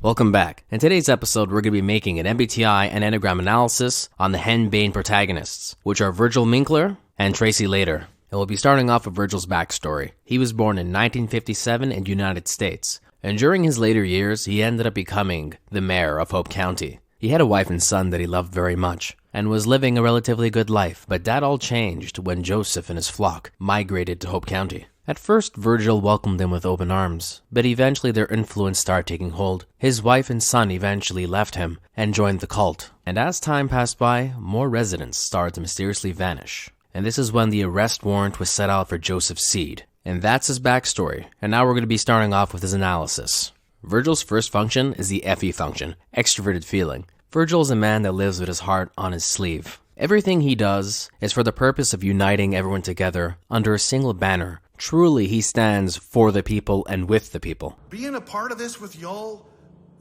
Welcome back. In today's episode, we're going to be making an MBTI and Enneagram analysis on the henbane protagonists, which are Virgil Minkler and Tracey Lader. And we'll be starting off with Virgil's backstory. He was born in 1957 in the United States, and during his later years, he ended up becoming the mayor of Hope County. He had a wife and son that he loved very much, and was living a relatively good life, but that all changed when Joseph and his flock migrated to Hope County. At first, Virgil welcomed them with open arms, but eventually their influence started taking hold. His wife and son eventually left him and joined the cult. And as time passed by, more residents started to mysteriously vanish. And this is when the arrest warrant was set out for Joseph Seed. And that's his backstory. And now we're going to be starting off with his analysis. Virgil's first function is the FE function, extroverted feeling. Virgil is a man that lives with his heart on his sleeve. Everything he does is for the purpose of uniting everyone together under a single banner. Truly, he stands for the people and with the people. Being a part of this with y'all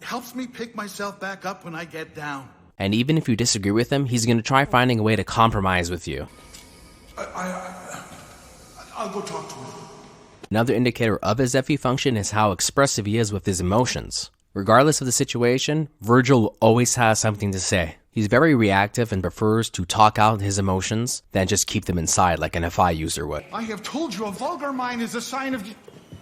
helps me pick myself back up when I get down. And even if you disagree with him, he's going to try finding a way to compromise with you. I'll go talk to him. Another indicator of his FE function is how expressive he is with his emotions. Regardless of the situation, Virgil always has something to say. He's very reactive and prefers to talk out his emotions than just keep them inside like an FI user would. I have told you a vulgar mind is a sign of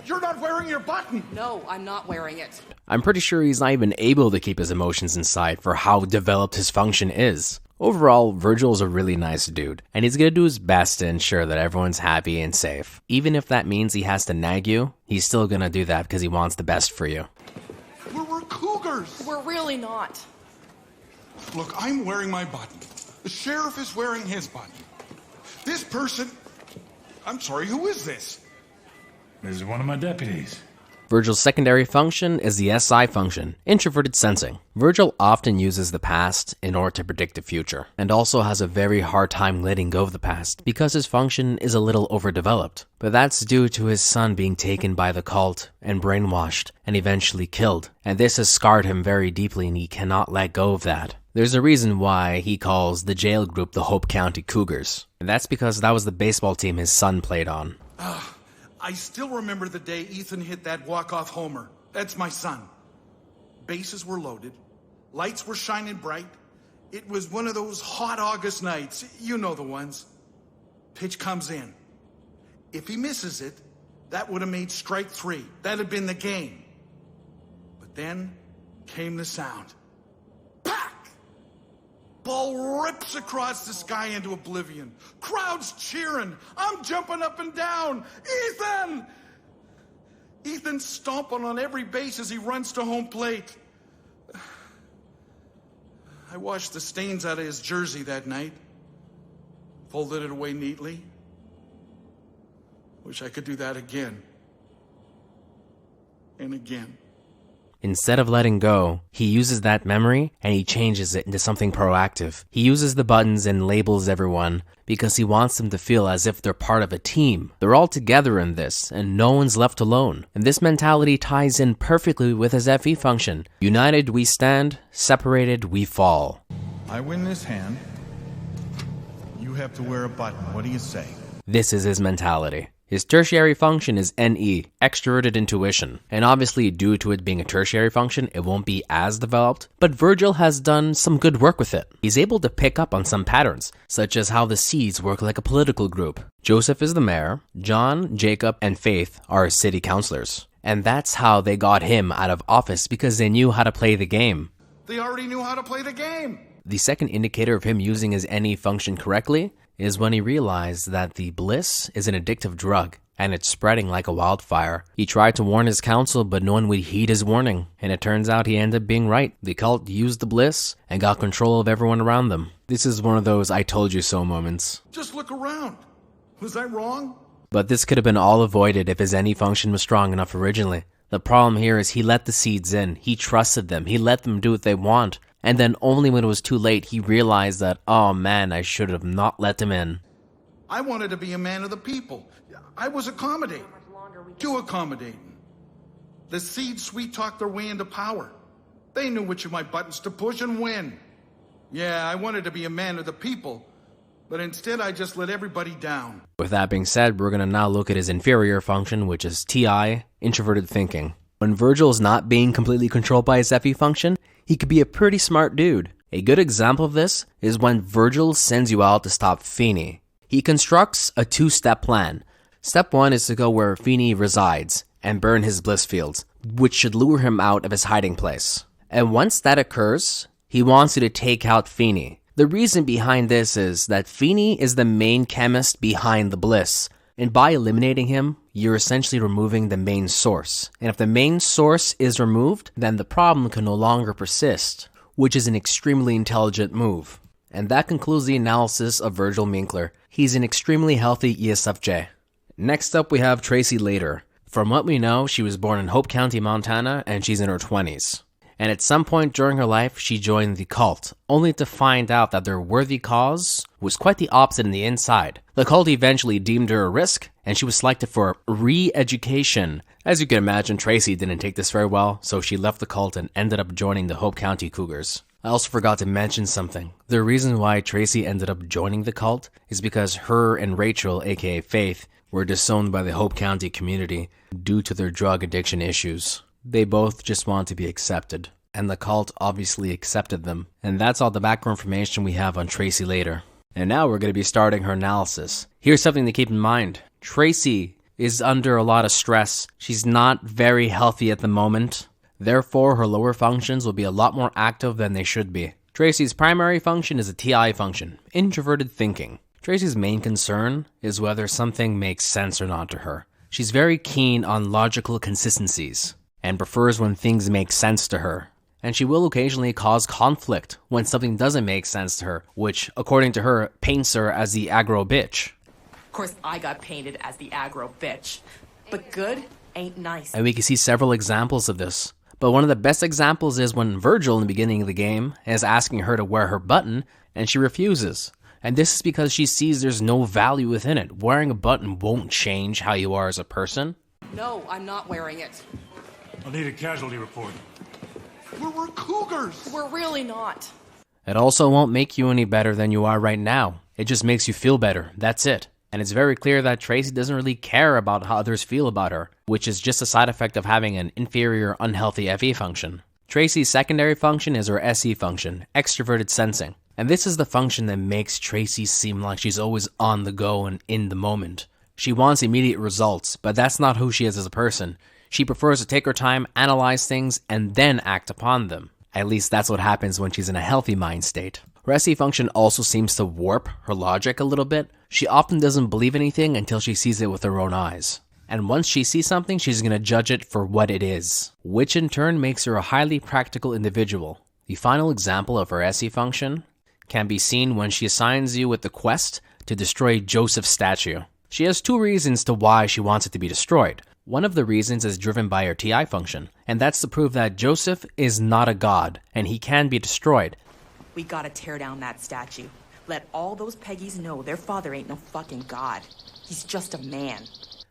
you're not wearing your button. No, I'm not wearing it. I'm pretty sure he's not even able to keep his emotions inside for how developed his function is. Overall, Virgil's a really nice dude, and he's gonna do his best to ensure that everyone's happy and safe. Even if that means he has to nag you, he's still gonna do that because he wants the best for you. We're Cougars. We're really not. Look, I'm wearing my button. The sheriff is wearing his button. This person... I'm sorry, who is this? This is one of my deputies. Virgil's secondary function is the SI function, introverted sensing. Virgil often uses the past in order to predict the future, and also has a very hard time letting go of the past because his function is a little overdeveloped. But that's due to his son being taken by the cult and brainwashed and eventually killed, and this has scarred him very deeply and he cannot let go of that. There's a reason why he calls the jail group the Hope County Cougars, and that's because that was the baseball team his son played on. I still remember the day Ethan hit that walk-off homer. That's my son. Bases were loaded. Lights were shining bright. It was one of those hot August nights. You know the ones. Pitch comes in. If he misses it, that would have made strike three. That had been the game. But then came the sound. Pack! Ball rips across the sky into oblivion. Crowds cheering. I'm jumping up and down. Ethan! Ethan's stomping on every base as he runs to home plate. I washed the stains out of his jersey that night. Folded it away neatly. Wish I could do that again. And again. Instead of letting go, he uses that memory and he changes it into something proactive. He uses the buttons and labels everyone because he wants them to feel as if they're part of a team. They're all together in this and no one's left alone. And this mentality ties in perfectly with his FE function. United we stand, separated we fall. I win this hand. You have to wear a button. What do you say? This is his mentality. His tertiary function is NE, extroverted intuition, and obviously due to it being a tertiary function, it won't be as developed, but Virgil has done some good work with it. He's able to pick up on some patterns, such as how the seeds work like a political group. Joseph is the mayor, John, Jacob, and Faith are his city councilors. And that's how they got him out of office because they knew how to play the game. They already knew how to play the game. The second indicator of him using his NE function correctly is when he realized that the bliss is an addictive drug and it's spreading like a wildfire. He tried to warn his council, but no one would heed his warning, and it turns out he ended up being right. The cult used the bliss and got control of everyone around them. This is one of those I told you so moments. Just look around. Was I wrong? But this could have been all avoided if his NE function was strong enough originally. The problem here is he let the seeds in, he trusted them, he let them do what they want. And then only when it was too late, he realized that, oh man, I should have not let them in. I wanted to be a man of the people. I was accommodating. Too accommodating. The seeds sweet-talked their way into power. They knew which of my buttons to push and when. Yeah, I wanted to be a man of the people, but instead I just let everybody down. With that being said, we're going to now look at his inferior function, which is TI, introverted thinking. When Virgil is not being completely controlled by his FE function, he could be a pretty smart dude. A good example of this is when Virgil sends you out to stop Wheaty. He constructs a 2-step plan. Step 1 is to go where Wheaty resides and burn his bliss fields, which should lure him out of his hiding place. And once that occurs, he wants you to take out Wheaty. The reason behind this is that Wheaty is the main chemist behind the bliss, and by eliminating him, you're essentially removing the main source. And if the main source is removed, then the problem can no longer persist, which is an extremely intelligent move. And that concludes the analysis of Virgil Minkler. He's an extremely healthy ESFJ. Next up we have Tracey Lader. From what we know, she was born in Hope County, Montana, and she's in her 20s. And at some point during her life, she joined the cult, only to find out that their worthy cause was quite the opposite in the inside. The cult eventually deemed her a risk, and she was selected for re-education. As you can imagine, Tracey didn't take this very well, so she left the cult and ended up joining the Hope County Cougars. I also forgot to mention something. The reason why Tracey ended up joining the cult is because her and Rachel, aka Faith, were disowned by the Hope County community due to their drug addiction issues. They both just want to be accepted, and the cult obviously accepted them. And that's all the background information we have on Tracey Lader. And now we're going to be starting her analysis. Here's something to keep in mind. Tracey is under a lot of stress. She's not very healthy at the moment. Therefore, her lower functions will be a lot more active than they should be. Tracey's primary function is a TI function, introverted thinking. Tracey's main concern is whether something makes sense or not to her. She's very keen on logical consistencies and prefers when things make sense to her. And she will occasionally cause conflict when something doesn't make sense to her, which, according to her, paints her as the aggro bitch. Of course, I got painted as the aggro bitch. But good ain't nice. And we can see several examples of this. But one of the best examples is when Virgil, in the beginning of the game, is asking her to wear her button, and she refuses. And this is because she sees there's no value within it. Wearing a button won't change how you are as a person. No, I'm not wearing it. I'll need a casualty report. We're Cougars. We're really not. It also won't make you any better than you are right now. It just makes you feel better. That's it. And it's very clear that Tracey doesn't really care about how others feel about her, which is just a side effect of having an inferior, unhealthy FE function. Tracey's secondary function is her SE function, extroverted sensing. And this is the function that makes Tracey seem like she's always on the go and in the moment. She wants immediate results, but that's not who she is as a person. She prefers to take her time, analyze things, and then act upon them. At least that's what happens when she's in a healthy mind state. Her SE function also seems to warp her logic a little bit. She often doesn't believe anything until she sees it with her own eyes. And once she sees something, she's going to judge it for what it is, which in turn makes her a highly practical individual. The final example of her SE function can be seen when she assigns you with the quest to destroy Joseph's statue. She has 2 reasons to why she wants it to be destroyed. One of the reasons is driven by her TI function, and that's to prove that Joseph is not a god, and he can be destroyed. We gotta tear down that statue. Let all those Peggies know their father ain't no fucking god. He's just a man.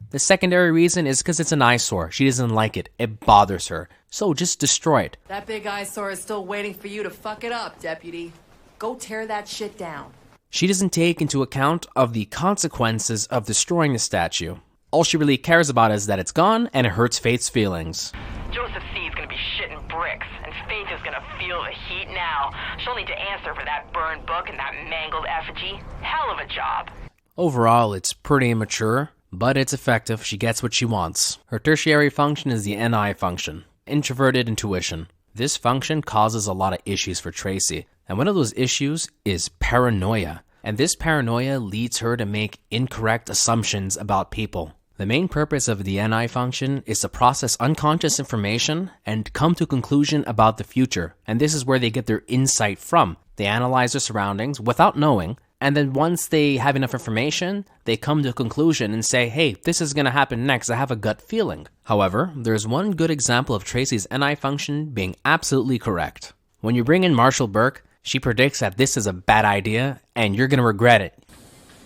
The secondary reason is because it's an eyesore. She doesn't like it. It bothers her. So just destroy it. That big eyesore is still waiting for you to fuck it up, deputy. Go tear that shit down. She doesn't take into account of the consequences of destroying the statue. All she really cares about is that it's gone and it hurts Faith's feelings. Joseph C. is gonna be shitting bricks, and Faith is gonna feel the heat now. She'll need to answer for that burned book and that mangled effigy. Hell of a job. Overall, it's pretty immature, but it's effective. She gets what she wants. Her tertiary function is the NI function, introverted intuition. This function causes a lot of issues for Tracey, and one of those issues is paranoia. And this paranoia leads her to make incorrect assumptions about people. The main purpose of the NI function is to process unconscious information and come to a conclusion about the future. And this is where they get their insight from. They analyze their surroundings without knowing, and then once they have enough information, they come to a conclusion and say, hey, this is going to happen next, I have a gut feeling. However, there's one good example of Tracey's NI function being absolutely correct. When you bring in Marshall Burke, she predicts that this is a bad idea, and you're going to regret it.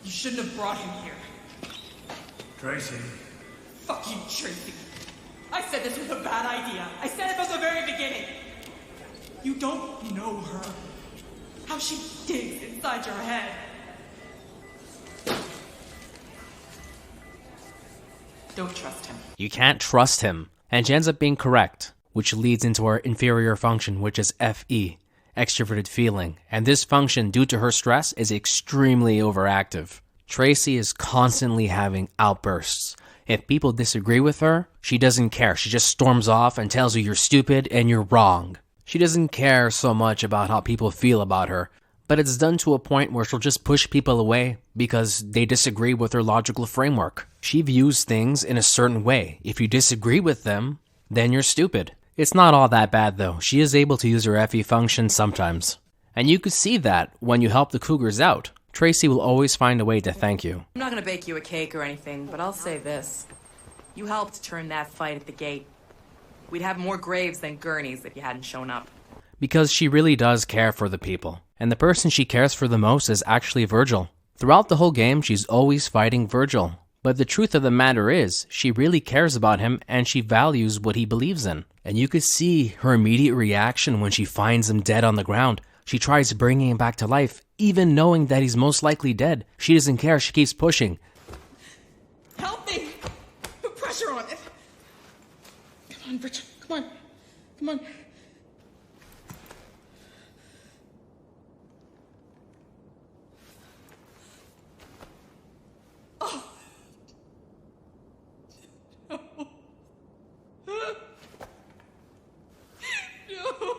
You shouldn't have brought him here. Tracey. Fuck you, Tracey. I said this was a bad idea. I said it from the very beginning. You don't know her. How she digs inside your head. Don't trust him. You can't trust him. And she ends up being correct, which leads into our inferior function, which is FE, extroverted feeling. And this function, due to her stress, is extremely overactive. Tracey is constantly having outbursts. If people disagree with her, she doesn't care. She just storms off and tells you you're stupid and you're wrong. She doesn't care so much about how people feel about her, but it's done to a point where she'll just push people away because they disagree with her logical framework. She views things in a certain way. If you disagree with them, then you're stupid. It's not all that bad though. She is able to use her FE function sometimes. And you could see that when you help the Cougars out. Tracey will always find a way to thank you. I'm not gonna bake you a cake or anything, but I'll say this. You helped turn that fight at the gate. We'd have more graves than gurneys if you hadn't shown up. Because she really does care for the people. And the person she cares for the most is actually Virgil. Throughout the whole game, she's always fighting Virgil. But the truth of the matter is, she really cares about him and she values what he believes in. And you could see her immediate reaction when she finds him dead on the ground. She tries bringing him back to life, even knowing that he's most likely dead. She doesn't care, she keeps pushing. Help me! Put pressure on it. Come on, Virgil. Come on. Come on. Oh. No. No.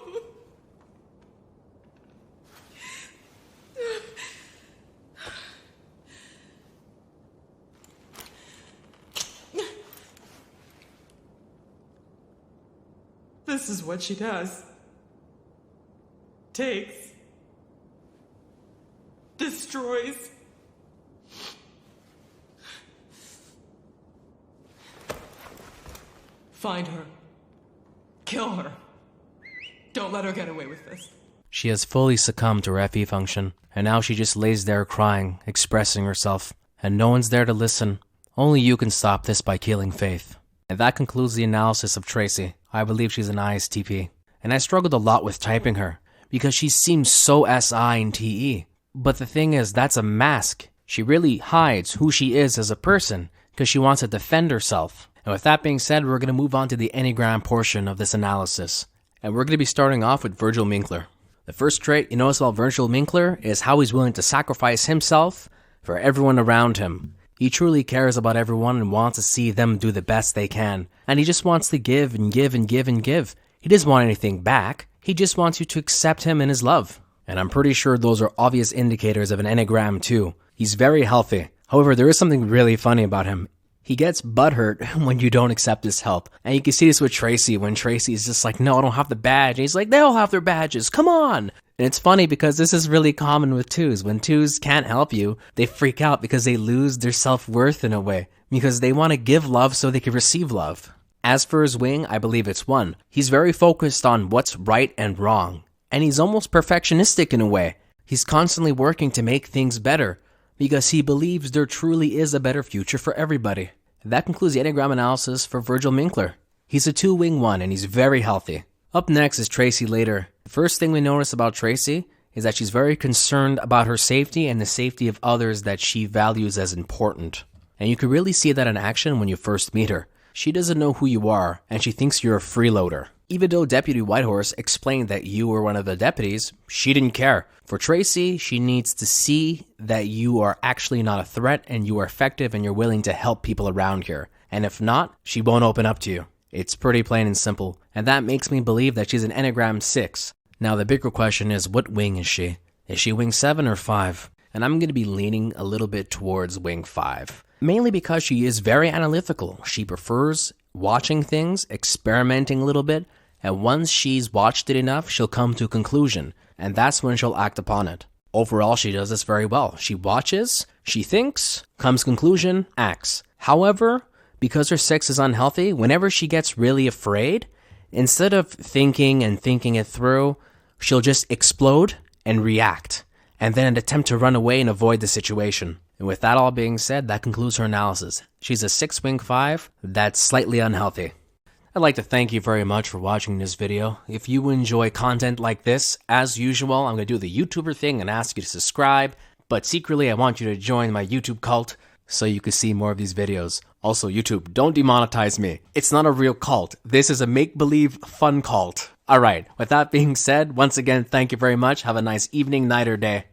This is what she does. Takes. Destroys. Find her. Kill her. Don't let her get away with this. She has fully succumbed to her FE function, and now she just lays there crying, expressing herself, and no one's there to listen. Only you can stop this by killing Faith. And that concludes the analysis of Tracey. I believe she's an ISTP. And I struggled a lot with typing her, because she seems so SI and TE. But the thing is, that's a mask. She really hides who she is as a person, because she wants to defend herself. And with that being said, we're going to move on to the Enneagram portion of this analysis. And we're going to be starting off with Virgil Minkler. The first trait you notice about Virgil Minkler is how he's willing to sacrifice himself for everyone around him. He truly cares about everyone and wants to see them do the best they can. And he just wants to give and give and give and give. He doesn't want anything back. He just wants you to accept him in his love. And I'm pretty sure those are obvious indicators of an Enneagram too. He's very healthy. However, there is something really funny about him. He gets butthurt when you don't accept his help. And you can see this with Tracey when Tracey's just like, no, I don't have the badge. And he's like, they all have their badges. Come on. And it's funny because this is really common with twos. When twos can't help you, they freak out because they lose their self-worth in a way. Because they want to give love so they can receive love. As for his wing, I believe it's 1. He's very focused on what's right and wrong. And he's almost perfectionistic in a way. He's constantly working to make things better. Because he believes there truly is a better future for everybody. That concludes the Enneagram analysis for Virgil Minkler. He's a 2-wing 1 and he's very healthy. Up next is Tracey Lader. The first thing we notice about Tracey is that she's very concerned about her safety and the safety of others that she values as important. And you can really see that in action when you first meet her. She doesn't know who you are and she thinks you're a freeloader. Even though Deputy Whitehorse explained that you were one of the deputies, she didn't care. For Tracey, she needs to see that you are actually not a threat and you are effective and you're willing to help people around here. And if not, she won't open up to you. It's pretty plain and simple. And that makes me believe that she's an Enneagram 6. Now the bigger question is, what wing is she? Is she wing 7 or 5? And I'm going to be leaning a little bit towards wing 5. Mainly because she is very analytical. She prefers watching things, experimenting a little bit, and once she's watched it enough, she'll come to a conclusion, and that's when she'll act upon it. Overall, she does this very well. She watches, she thinks, comes conclusion, acts. However, because her 6 is unhealthy, whenever she gets really afraid, instead of thinking and thinking it through, she'll just explode and react, and then attempt to run away and avoid the situation. And with that all being said, that concludes her analysis. She's a 6-wing 5 that's slightly unhealthy. I'd like to thank you very much for watching this video. If you enjoy content like this, as usual, I'm going to do the YouTuber thing and ask you to subscribe. But secretly, I want you to join my YouTube cult. so you can see more of these videos. Also, YouTube, don't demonetize me. It's not a real cult. This is a make-believe fun cult. Alright, with that being said, once again, thank you very much. Have a nice evening, night, or day.